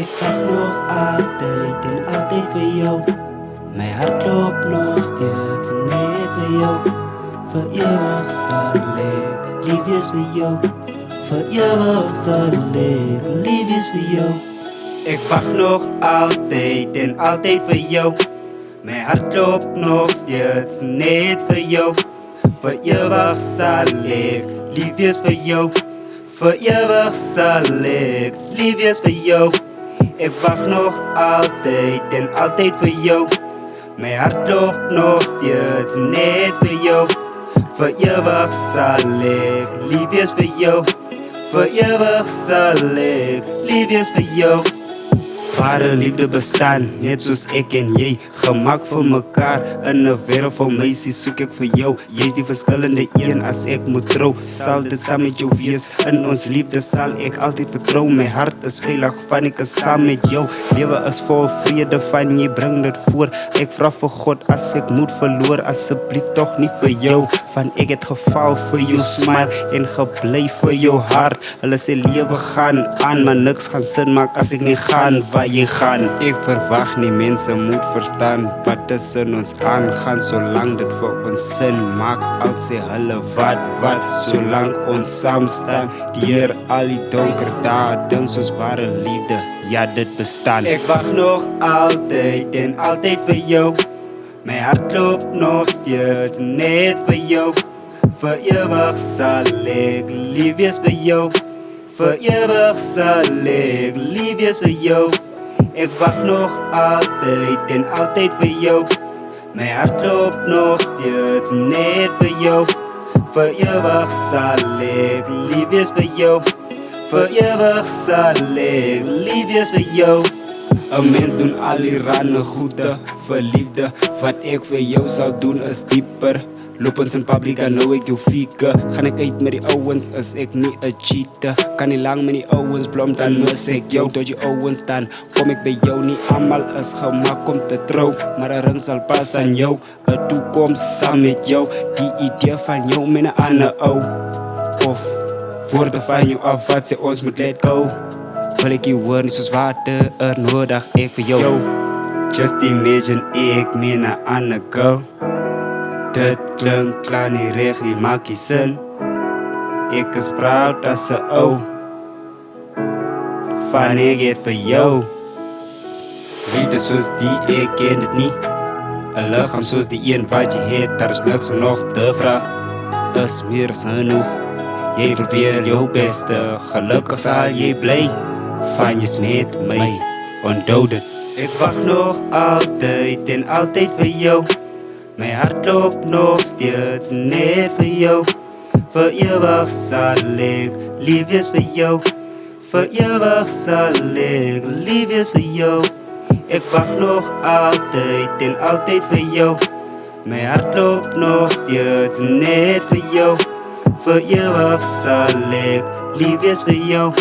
Ik wacht nog altijd en altijd voor jou. Mijn hart loopt nog steeds net voor jou. Voor eeuwig zal ik liefjes voor jou. Voor eeuwig zal ik liefjes voor jou. Ik wacht nog altijd en altijd voor jou. Mijn hart loopt nog steeds net voor jou. Voor eeuwig zal ik liefjes voor jou. Voor eeuwig zal ik liefjes voor jou. Ik wacht nog altijd en altijd voor jou. Mijn hart loopt nog steeds net voor jou. Voor eeuwig zal ik liefjes voor jou. Voor eeuwig zal ik liefjes voor jou. Ware liefde bestaan, net zoals ik en jij. Gemaakt voor mekaar, in een wereld vol meisjes zoek ik voor jou. Jij is die verschillende een, als ik moet trouw zal dit samen met jou wees. In ons liefde zal ik altijd vertrouwen. Mijn hart is veilig van ik is samen met jou. Leven is vol vrede van jy bring dit voor. Ik vraag voor God als ik moed verloor, alsjeblieft toch niet voor jou. Van ik het geval voor jou smile en gebleef voor jou hart. Hulle sê leven gaan aan, maar niks gaan sin maak als ik niet gaan waar jy gaan. Ik verwacht nie mense moet verstaan wat tussen ons aangaan, zolang dit voor ons sin maak. Al sê hulle wat, zolang ons saam staan. Deur al die donker dae, ding soos ware liefde, ja dit bestaan. Ik wacht nog altijd en altijd voor jou. Mijn hart loopt nog steeds net voor jou. Voor eeuwig zal ik liefjes voor jou. Voor eeuwig zal ik liefjes voor jou. Ik wacht nog altijd en altijd voor jou. Mijn hart loopt nog steeds net voor jou. Voor eeuwig zal ik liefjes voor jou. Voor eeuwig zal ik liefjes voor jou. Een mens doen al die rare goede voor liefde. Wat ik voor jou zal doen is dieper. Loop ons in publiek, dan nou ek jou fieke. Gaan ek uit met die ouwens, is ek nie een cheater. Kan nie lang met die ouwens blom, dan mis ek jou. Tot die ouwens, dan kom ek by jou. Nie allemaal is gemaakt om te trouw, maar een ring sal pas aan jou. Een toekomst saam met jou. Die idee van jou met een ander ou. Of woorde van jou af wat sê ons moet let go. Wil ek jy hoor nie soos water, nodig ek vir jou. Just imagine ek met een ander girl. Dit klink klaar nie reg, jy maak jy sin. Ek is proud as 'n ou van ek het vir jou. Liefde soos die ek ken dit nie. 'n lichaam soos die een wat jy het, daar is niks om nog te vra. Is meer as genoeg. Jy probeer jou beste, gelukkig sal jy bly. Van jy met my, onthou dit. Ek wacht nog altijd en altijd vir jou. Mijn hart loopt nog steeds net voor jou. Voor eeuwig zal ik liefjes voor jou. Voor eeuwig zal ik liefjes voor jou. Ik wacht nog altijd en altijd voor jou. Mijn hart loopt nog steeds net voor jou. Voor eeuwig zal ik liefjes voor jou.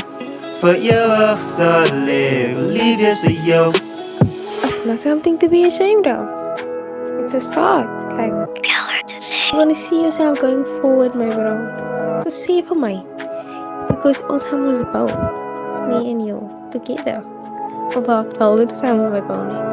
Voor eeuwig zal ik liefjes voor jou. That's not something to be ashamed of. It's a start. Like, you're gonna see yourself going forward, my bro. So save for me. Because ons gaan ons bou. Me and you. Together. Of wat wel dit samen met bou nie.